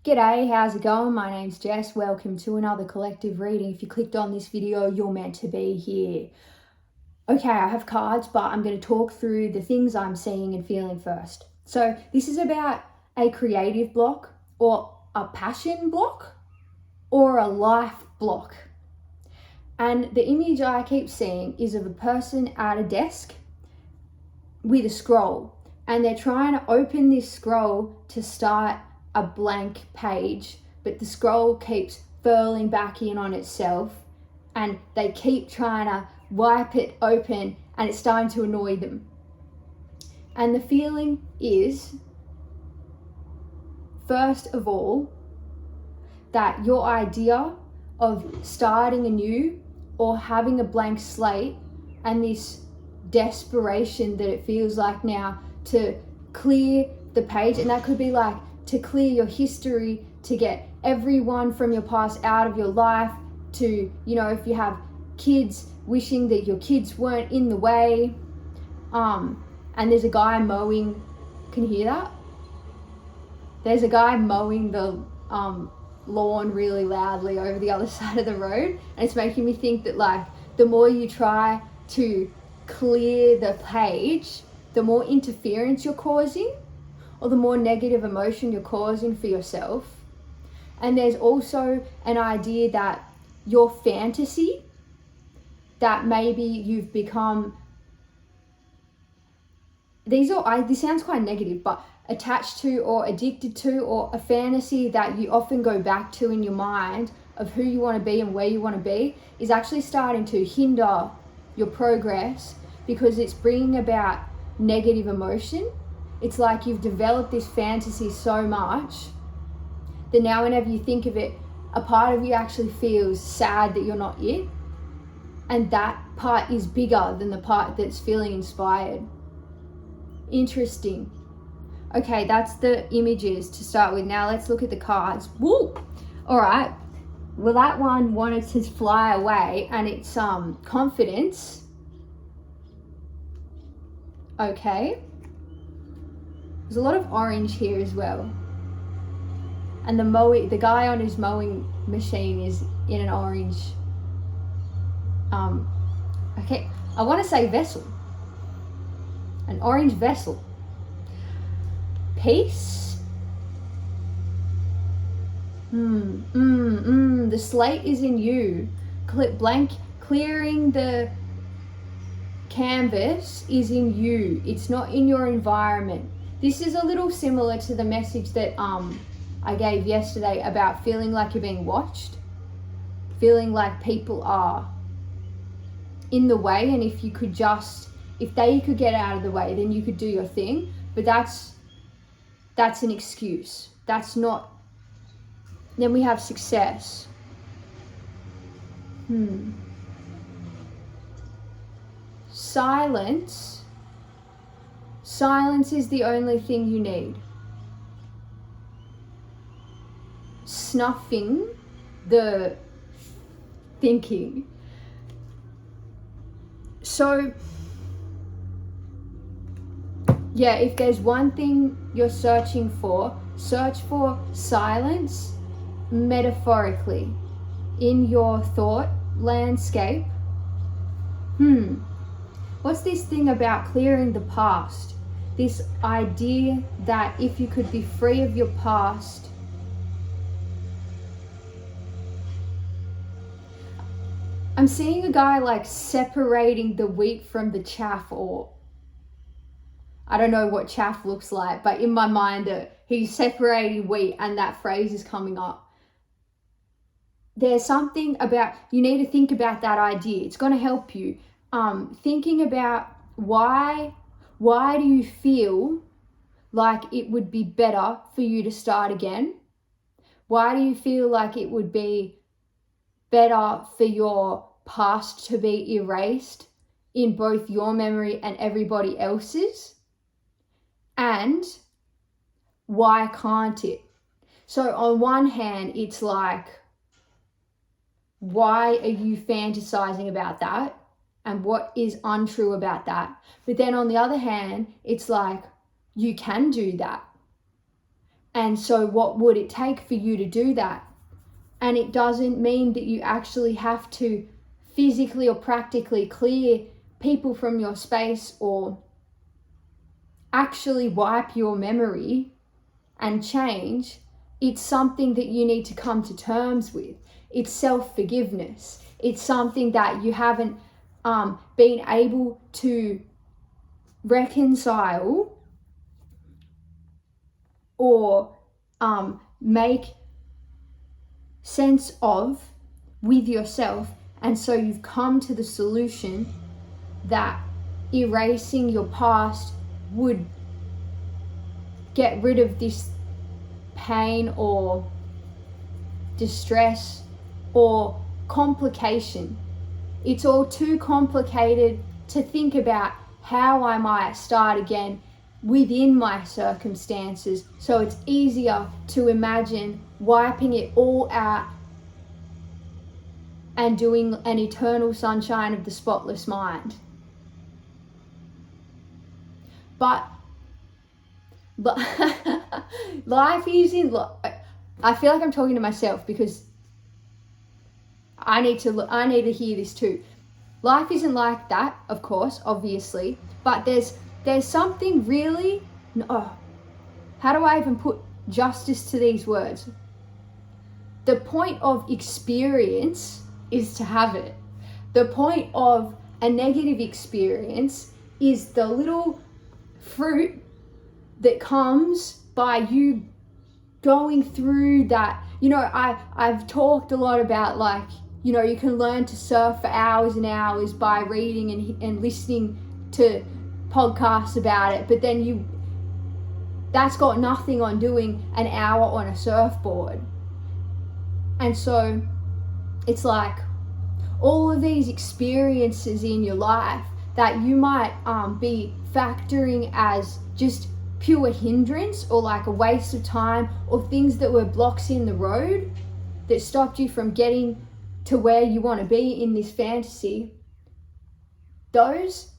G'day, how's it going? My name's Jess. Welcome to another collective reading. If you clicked on this video, you're meant to be here. Okay, I have cards, but I'm going to talk through the things I'm seeing and feeling first. So this is about a creative block or a passion block or a life block. And the image I keep seeing is of a person at a desk with a scroll, and they're trying to open this scroll to start a blank page, but the scroll keeps furling back in on itself and they keep trying to wipe it open and it's starting to annoy them. And the feeling is, first of all, that your idea of starting anew or having a blank slate and this desperation that it feels like now to clear the page, and that could be like to clear your history, to get everyone from your past out of your life, to, you know, if you have kids, wishing that your kids weren't in the way. And there's a guy mowing, can you hear that? There's a guy mowing the lawn really loudly over the other side of the road, and it's making me think that like the more you try to clear the page, the more interference you're causing, or the more negative emotion you're causing for yourself. And there's also an idea that your fantasy, that maybe you've become, this sounds quite negative, but attached to or addicted to, or a fantasy that you often go back to in your mind of who you want to be and where you want to be, is actually starting to hinder your progress because it's bringing about negative emotion. It's like you've developed this fantasy so much that now whenever you think of it, a part of you actually feels sad that you're not it. And that part is bigger than the part that's feeling inspired. Interesting. Okay, that's the images to start with. Now let's look at the cards. Woo! All right. Well, that one wanted to fly away, and it's confidence. Okay. There's a lot of orange here as well. And the guy on his mowing machine is in an orange, okay, I want to say vessel. An orange vessel. Peace. The slate is in you. Clearing the canvas is in you. It's not in your environment. This is a little similar to the message that I gave yesterday about feeling like you're being watched, feeling like people are in the way, and if they could get out of the way, then you could do your thing. But that's an excuse. That's not. Then we have success. Silence is the only thing you need. Snuffing the thinking. So, yeah, if there's one thing you're searching for, search for silence metaphorically in your thought landscape. What's this thing about clearing the past? This idea that if you could be free of your past, I'm seeing a guy like separating the wheat from the chaff, or I don't know what chaff looks like, but in my mind he's separating wheat, and that phrase is coming up. There's something about, you need to think about that idea. It's going to help you. Thinking about why do you feel like it would be better for you to start again? Why do you feel like it would be better for your past to be erased in both your memory and everybody else's? And why can't it? So on one hand, it's like, why are you fantasizing about that? And what is untrue about that? But then on the other hand, it's like, you can do that. And so what would it take for you to do that? And it doesn't mean that you actually have to physically or practically clear people from your space or actually wipe your memory and change. It's something that you need to come to terms with. It's self-forgiveness. It's something that you haven't been able to reconcile or make sense of with yourself. And so you've come to the solution that erasing your past would get rid of this pain or distress or complication. It's all too complicated to think about how I might start again within my circumstances. So it's easier to imagine wiping it all out and doing an eternal sunshine of the spotless mind. But life isn't, I feel like I'm talking to myself because I need to hear this too. Life isn't like that, of course, obviously, but there's something really, how do I even put justice to these words? The point of experience is to have it. The point of a negative experience is the little fruit that comes by you going through that. You know, I've talked a lot about, like, you know, you can learn to surf for hours and hours by reading and listening to podcasts about it, but then that's got nothing on doing an hour on a surfboard. And so it's like all of these experiences in your life that you might be factoring as just pure hindrance or like a waste of time or things that were blocks in the road that stopped you from getting to where you want to be in this fantasy, those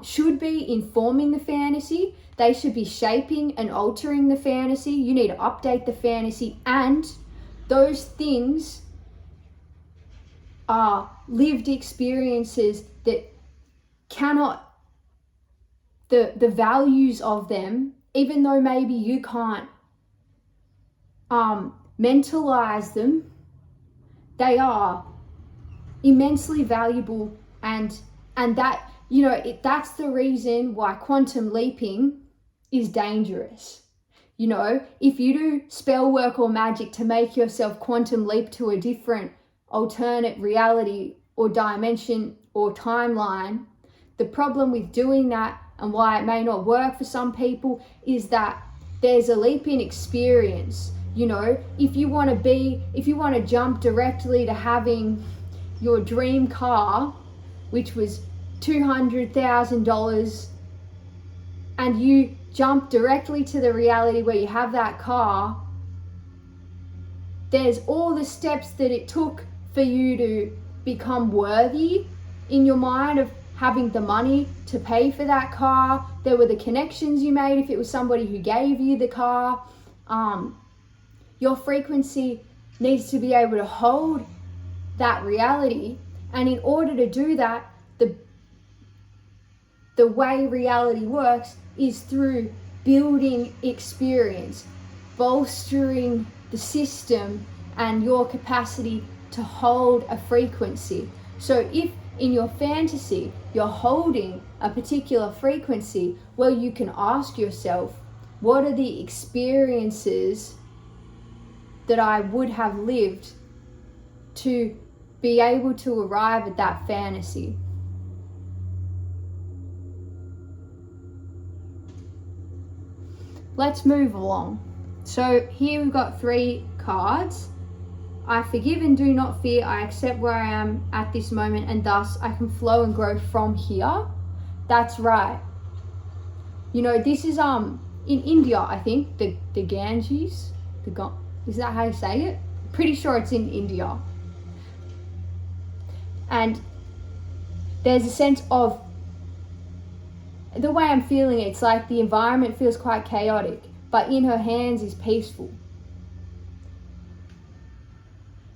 should be informing the fantasy. They should be shaping and altering the fantasy. You need to update the fantasy, and those things are lived experiences that cannot, the values of them, even though maybe you can't mentalize them, they are immensely valuable, and that, you know, that's the reason why quantum leaping is dangerous. You know, if you do spell work or magic to make yourself quantum leap to a different alternate reality or dimension or timeline, the problem with doing that and why it may not work for some people is that there's a leap in experience. You know, if you want to jump directly to having your dream car, which was $200,000, and you jump directly to the reality where you have that car, there's all the steps that it took for you to become worthy in your mind of having the money to pay for that car. There were the connections you made if it was somebody who gave you the car. Your frequency needs to be able to hold that reality, and in order to do that, the way reality works is through building experience, bolstering the system and your capacity to hold a frequency. So if in your fantasy you're holding a particular frequency, well, you can ask yourself, what are the experiences that I would have lived to be able to arrive at that fantasy? Let's move along. So here we've got 3 cards. I forgive and do not fear. I accept where I am at this moment, and thus I can flow and grow from here. That's right. You know, this is in India, I think, the Ganges. Is that how you say it? Pretty sure it's in India. And there's a sense of, the way I'm feeling it, it's like the environment feels quite chaotic, but in her hands is peaceful.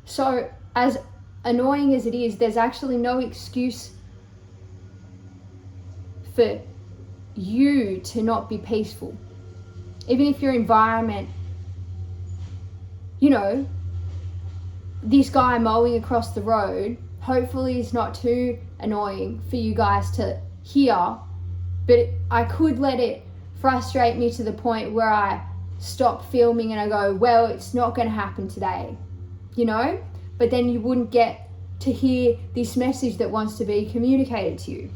So as annoying as it is, there's actually no excuse for you to not be peaceful. Even if your environment, this guy mowing across the road, hopefully is not too annoying for you guys to hear, but I could let it frustrate me to the point where I stop filming and I go, well, it's not going to happen today, but then you wouldn't get to hear this message that wants to be communicated to you.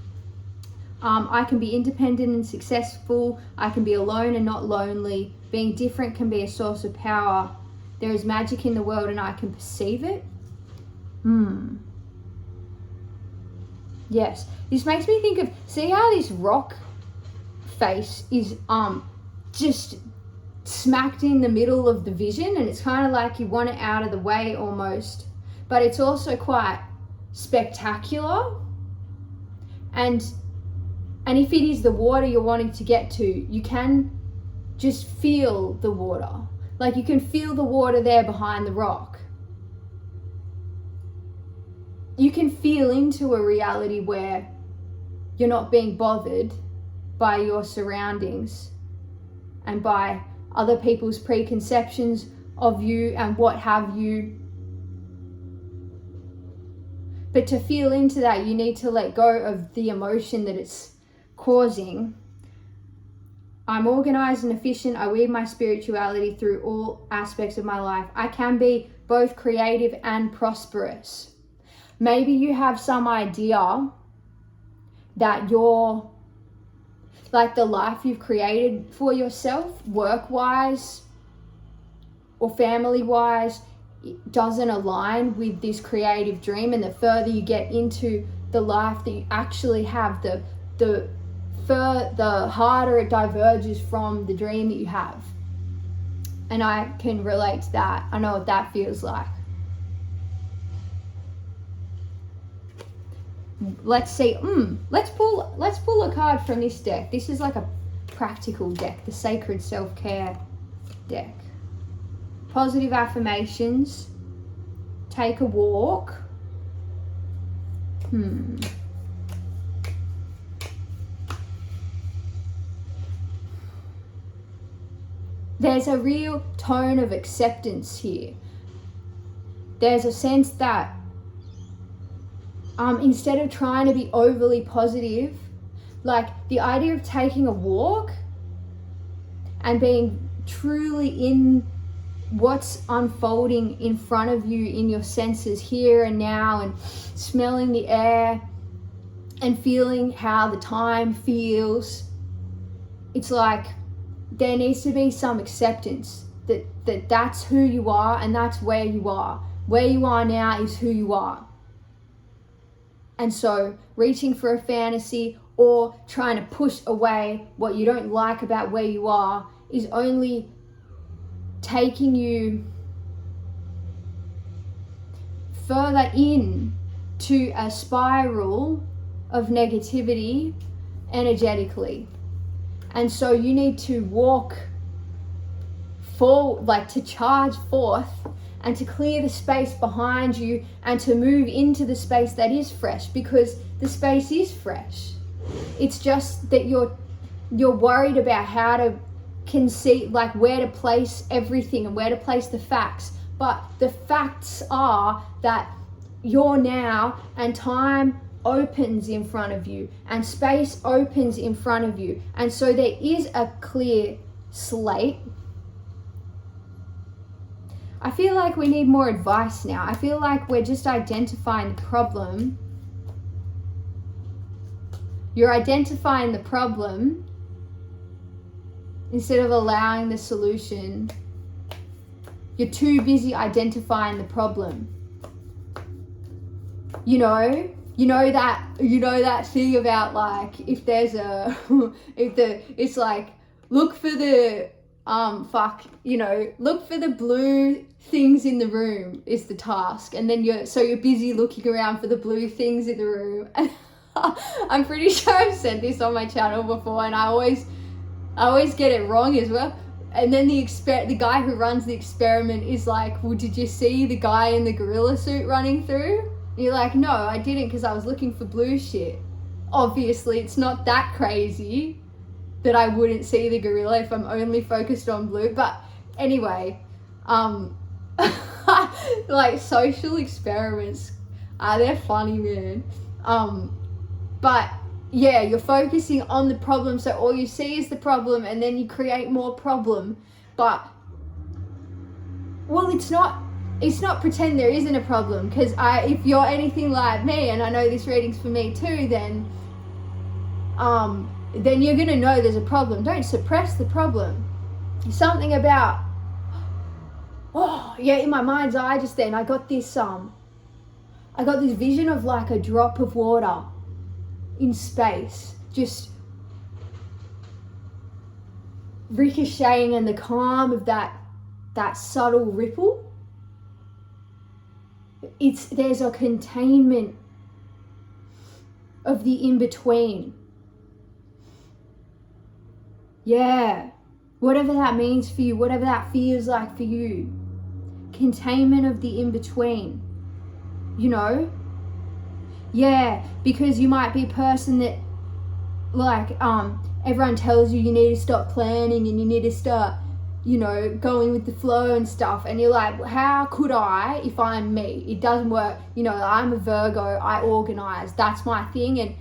I can be independent and successful. I can be alone and not lonely. Being different can be a source of power. There is magic in the world and I can perceive it. Yes, this makes me think of, see how this rock face is just smacked in the middle of the vision, and it's kind of like you want it out of the way almost, but it's also quite spectacular. And if it is the water you're wanting to get to, you can just feel the water. Like you can feel the water there behind the rock. You can feel into a reality where you're not being bothered by your surroundings and by other people's preconceptions of you and what have you. But to feel into that, you need to let go of the emotion that it's causing. I'm organized and efficient. I weave my spirituality through all aspects of my life. I can be both creative and prosperous. Maybe you have some idea that you're like the life you've created for yourself, work-wise or family-wise, doesn't align with this creative dream. And the further you get into the life that you actually have, the harder it diverges from the dream that you have. And I can relate to that. I know what that feels like. Let's see. Let's pull a card from this deck. This is like a practical deck, the Sacred Self-Care deck. Positive affirmations. Take a walk. There's a real tone of acceptance here. There's a sense that instead of trying to be overly positive, like the idea of taking a walk and being truly in what's unfolding in front of you in your senses here and now, and smelling the air and feeling how the time feels. It's like there needs to be some acceptance that that's who you are and that's where you are. Where you are now is who you are. And so reaching for a fantasy or trying to push away what you don't like about where you are is only taking you further in to a spiral of negativity energetically. And so you need to walk forward, like to charge forth and to clear the space behind you and to move into the space that is fresh, because the space is fresh. It's just that you're worried about how to conceive, like where to place everything and where to place the facts. But the facts are that you're now, and time opens in front of you and space opens in front of you. And so there is a clear slate. I feel like we need more advice now. I feel like we're just identifying the problem. You're identifying the problem instead of allowing the solution. You're too busy identifying the problem. You know that thing about like if there's a it's like look for the look for the blue things in the room is the task, and then you're busy looking around for the blue things in the room. And I'm pretty sure I've said this on my channel before, and I always get it wrong as well. And then the guy who runs the experiment is like, well, did you see the guy in the gorilla suit running through? And you're like, no, I didn't, because I was looking for blue shit. Obviously, it's not that crazy that I wouldn't see the gorilla if I'm only focused on blue. But anyway, like social experiments, they're funny, man. But yeah, you're focusing on the problem, so all you see is the problem, and then you create more problem. But well, it's not pretend there isn't a problem, because if you're anything like me, and I know this reading's for me too, then you're gonna know there's a problem. Don't suppress the problem. Something about, oh yeah, in my mind's eye just then I got this vision of like a drop of water in space, just ricocheting, and the calm of that subtle ripple. There's a containment of the in-between. Yeah, whatever that means for you, whatever that feels like for you. Containment of the in-between, you know? Yeah, because you might be a person that, like, everyone tells you need to stop planning and you need to start, you know, going with the flow and stuff. And you're like, how could I if I'm me? It doesn't work. You know, I'm a Virgo, I organize. That's my thing. And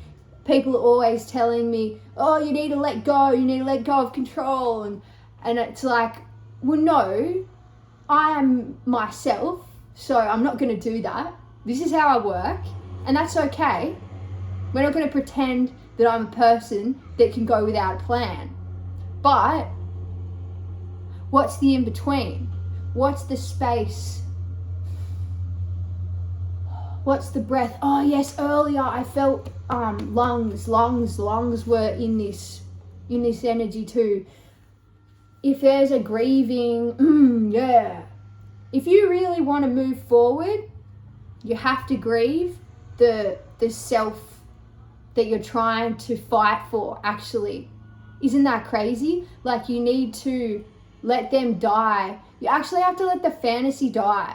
people are always telling me, oh, you need to let go. You need to let go of control. And it's like, well, no, I am myself. So I'm not going to do that. This is how I work. And that's okay. We're not going to pretend that I'm a person that can go without a plan. But what's the in-between? What's the space? What's the breath? Oh yes, earlier I felt lungs were in this energy too. If there's a grieving, yeah. If you really want to move forward, you have to grieve the self that you're trying to fight for, actually. Isn't that crazy? Like, you need to let them die. You actually have to let the fantasy die.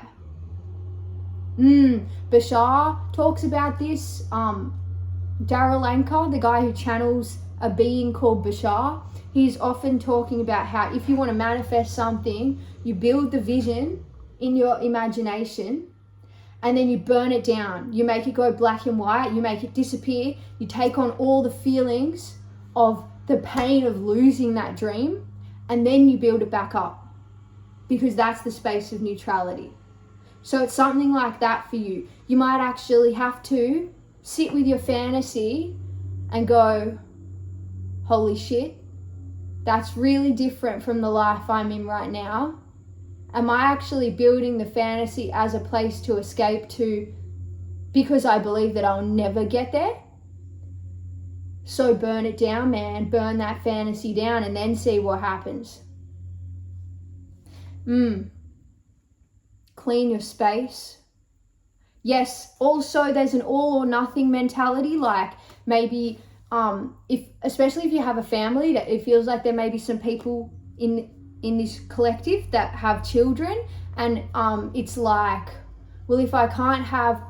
Bashar talks about this. Daryl Anker, the guy who channels a being called Bashar, he's often talking about how if you want to manifest something, you build the vision in your imagination, and then you burn it down. You make it go black and white. You make it disappear. You take on all the feelings of the pain of losing that dream, and then you build it back up, because that's the space of neutrality. So it's something like that for you. You might actually have to sit with your fantasy and go, holy shit, that's really different from the life I'm in right now. Am I actually building the fantasy as a place to escape to because I believe that I'll never get there? So burn it down, man. Burn that fantasy down and then see what happens. Clean your space. Yes, also there's an all or nothing mentality. Like maybe especially if you have a family, that it feels like there may be some people in this collective that have children, and it's like, well, if I can't have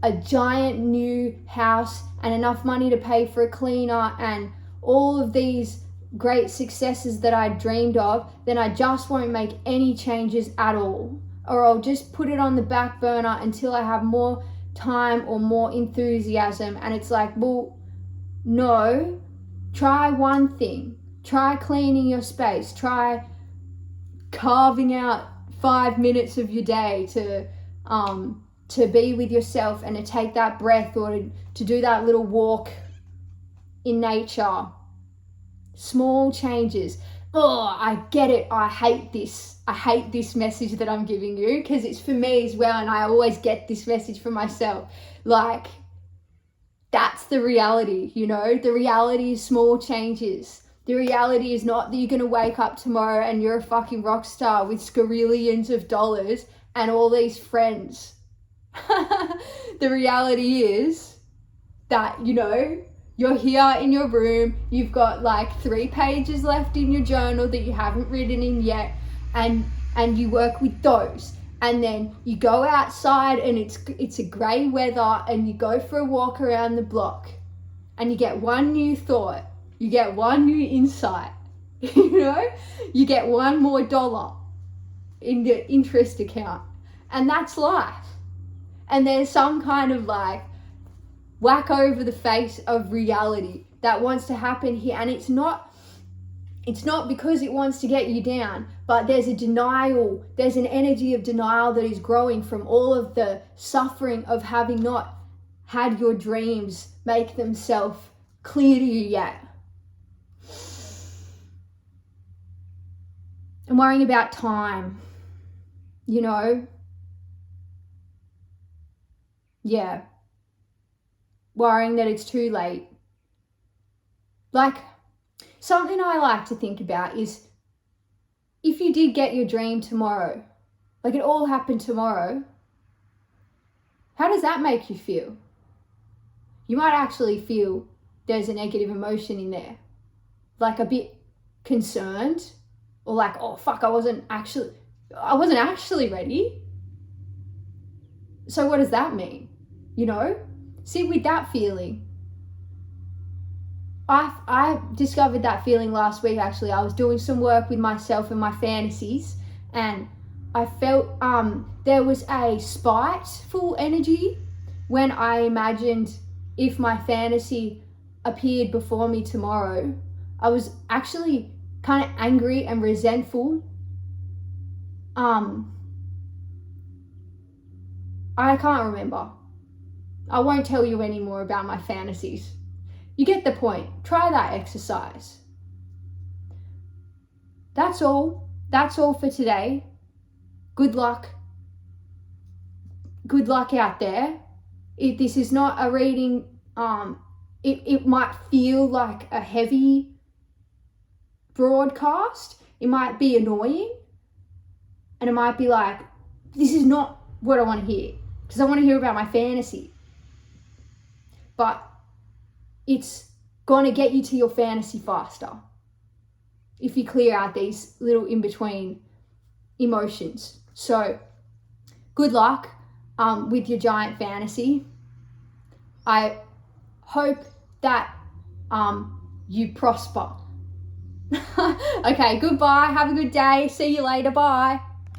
a giant new house and enough money to pay for a cleaner and all of these great successes that I dreamed of, then I just won't make any changes at all, or I'll just put it on the back burner until I have more time or more enthusiasm. And it's like, well, no, try one thing. Try cleaning your space. Try carving out 5 minutes of your day to be with yourself and to take that breath, or to do that little walk in nature. Small changes. Oh, I get it. I hate this. I hate this message that I'm giving you, because it's for me as well, and I always get this message for myself. Like, that's the reality, you know? The reality is small changes. The reality is not that you're going to wake up tomorrow and you're a fucking rock star with scarillions of dollars and all these friends. The reality is that, you know, You're here in your room, you've got like 3 pages left in your journal that you haven't written in yet, and you work with those. And then you go outside and it's a grey weather, and you go for a walk around the block, and you get one new thought, you get one new insight, you know, you get one more dollar in the interest account, and that's life. And there's some kind of like whack over the face of reality that wants to happen here, and it's not because it wants to get you down, but there's a denial, there's an energy of denial that is growing from all of the suffering of having not had your dreams make themselves clear to you yet. And worrying about time, you know? Yeah. Worrying that it's too late. Like, something I like to think about is, if you did get your dream tomorrow, like it all happened tomorrow, how does that make you feel? You might actually feel there's a negative emotion in there, like a bit concerned, or like, oh fuck, I wasn't actually ready. So what does that mean? You know, sit with that feeling. I discovered that feeling last week. Actually, I was doing some work with myself and my fantasies, and I felt there was a spiteful energy when I imagined if my fantasy appeared before me tomorrow. I was actually kind of angry and resentful. I can't remember. I won't tell you any more about my fantasies. You get the point. Try that exercise. That's all. That's all for today. Good luck. Good luck out there. If this is not a reading, it might feel like a heavy broadcast. It might be annoying. And it might be like, this is not what I want to hear, because I want to hear about my fantasy. But it's going to get you to your fantasy faster if you clear out these little in-between emotions. So good luck with your giant fantasy. I hope that you prosper. Okay, goodbye. Have a good day. See you later. Bye.